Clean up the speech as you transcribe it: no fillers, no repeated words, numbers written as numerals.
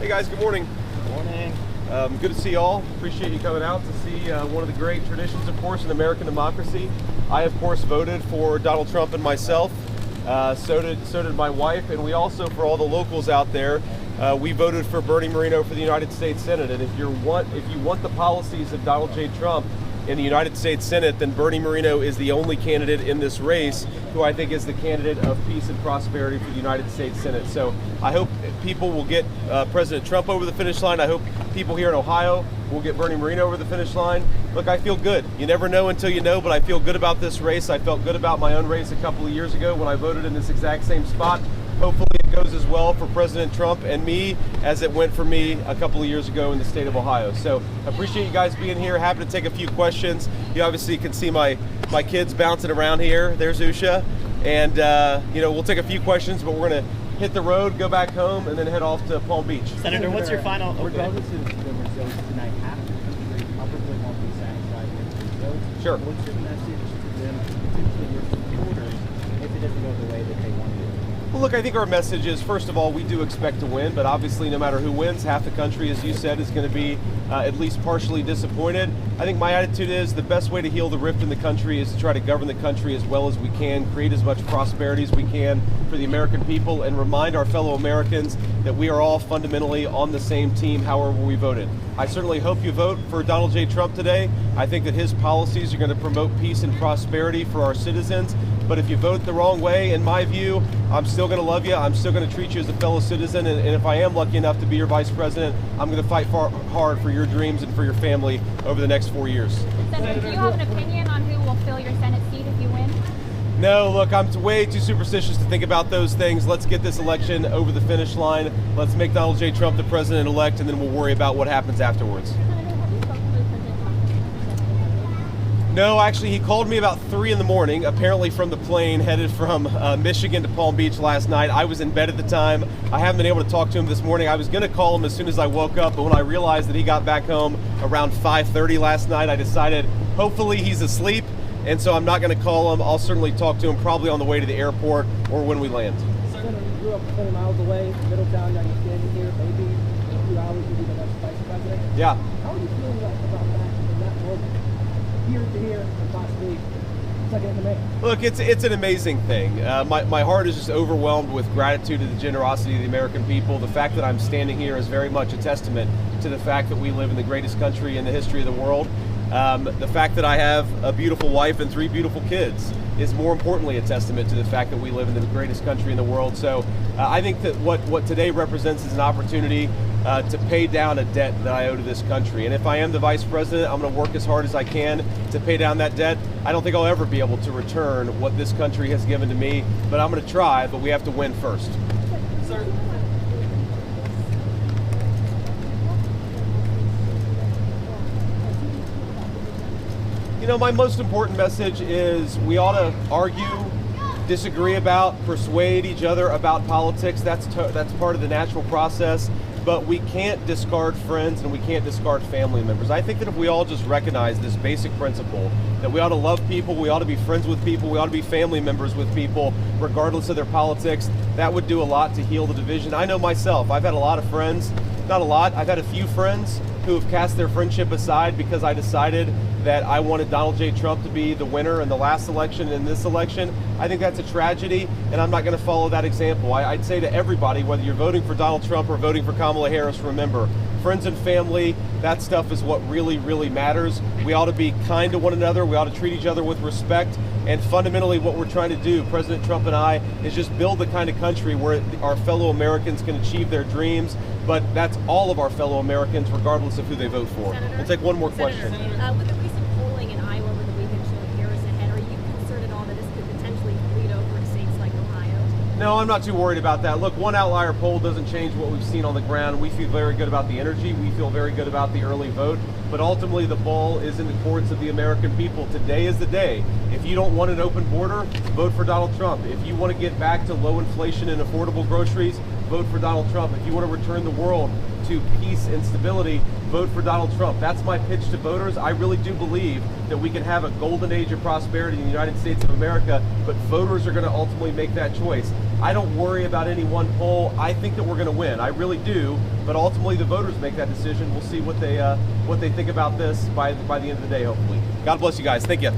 Hey guys, good morning. Good morning. Good to see you all. Appreciate you coming out to see one of the great traditions, of course, in American democracy. I, of course, voted for Donald Trump and myself. So did my wife, and we also, for all the locals out there, we voted for Bernie Moreno for the United States Senate. And if you want the policies of Donald J. Trump in the United States Senate, then Bernie Moreno is the only candidate in this race who I think is the candidate of peace and prosperity for the United States Senate. So I hope people will get President Trump over the finish line. I hope people here in Ohio will get Bernie Moreno over the finish line. Look, I feel good. You never know until you know, but I feel good about this race. I felt good about my own race a couple of years ago when I voted in this exact same spot. Hopefully it goes as well for President Trump and me as it went for me a couple of years ago in the state of Ohio. So appreciate you guys being here. Happy to take a few questions. You obviously can see my kids bouncing around here. There's Usha. And we'll take a few questions, but we're going to hit the road, go back home, and then head off to Palm Beach. Senator, what's your final... Regardless of the results tonight, half of the country probably won't be satisfied with the results. Sure. What's your message to them, potentially your supporters, if it doesn't go the way that they want to? Well, look, I think our message is, first of all, we do expect to win, but obviously no matter who wins, half the country, as you said, is going to be at least partially disappointed. I think my attitude is the best way to heal the rift in the country is to try to govern the country as well as we can, create as much prosperity as we can for the American people, and remind our fellow Americans that we are all fundamentally on the same team, however we voted. I certainly hope you vote for Donald J. Trump today. I think that his policies are going to promote peace and prosperity for our citizens. But if you vote the wrong way, in my view, I'm still going to love you. I'm still going to treat you as a fellow citizen. And if I am lucky enough to be your vice president, I'm going to fight hard for your dreams and for your family over the next 4 years. Senator, do you have an opinion on who will fill your Senate seat if you win? No, look, I'm way too superstitious to think about those things. Let's get this election over the finish line. Let's make Donald J. Trump the president-elect, and then we'll worry about what happens afterwards. Senator, have you spoken with President Trump? No, actually, he called me about 3 in the morning, apparently from the plane headed from Michigan to Palm Beach last night. I was in bed at the time. I haven't been able to talk to him this morning. I was going to call him as soon as I woke up, but when I realized that he got back home around 5:30 last night, I decided hopefully he's asleep, and so I'm not going to call him. I'll certainly talk to him probably on the way to the airport or when we land. Senator, you grew up 20 miles away, Middletown, now you're standing here, maybe in a few hours you'll be the next vice president. Yeah. How are you feeling about that in that moment? Here to here, and possibly second in command? Look, it's an amazing thing. My heart is just overwhelmed with gratitude to the generosity of the American people. The fact that I'm standing here is very much a testament to the fact that we live in the greatest country in the history of the world. The fact that I have a beautiful wife and 3 beautiful kids is more importantly a testament to the fact that we live in the greatest country in the world. So I think that what today represents is an opportunity to pay down a debt that I owe to this country. And if I am the vice president, I'm going to work as hard as I can to pay down that debt. I don't think I'll ever be able to return what this country has given to me, but I'm going to try, but we have to win first. Sir. You know, my most important message is we ought to argue, disagree about, persuade each other about politics. That's part of the natural process. But we can't discard friends and we can't discard family members. I think that if we all just recognize this basic principle, that we ought to love people, we ought to be friends with people, we ought to be family members with people, regardless of their politics, that would do a lot to heal the division. I know myself, I've had a lot of friends, not a lot, I've had a few friends who have cast their friendship aside because I decided that I wanted Donald J. Trump to be the winner in the last election and in this election. I think that's a tragedy, and I'm not going to follow that example. I'd say to everybody, whether you're voting for Donald Trump or voting for Kamala Harris, remember, friends and family, that stuff is what really, really matters. We ought to be kind to one another. We ought to treat each other with respect. And fundamentally, what we're trying to do, President Trump and I, is just build the kind of country where our fellow Americans can achieve their dreams. But that's all of our fellow Americans, regardless of who they vote for. Senator, We'll take one more question. With the recent polling in Iowa over the weekend showing Harris ahead, are you concerned at all that this could potentially bleed over to states like Ohio? No, I'm not too worried about that. Look, one outlier poll doesn't change what we've seen on the ground. We feel very good about the energy. We feel very good about the early vote. But ultimately, the ball is in the courts of the American people. Today is the day. If you don't want an open border, vote for Donald Trump. If you want to get back to low inflation and affordable groceries, vote vote for Donald Trump. If you want to return the world to peace and stability, vote for Donald Trump. That's my pitch to voters. I really do believe that we can have a golden age of prosperity in the United States of America, but voters are going to ultimately make that choice. I don't worry about any one poll. I think that we're going to win. I really do, but ultimately the voters make that decision. We'll see what they think about this by the end of the day, hopefully. God bless you guys. Thank you.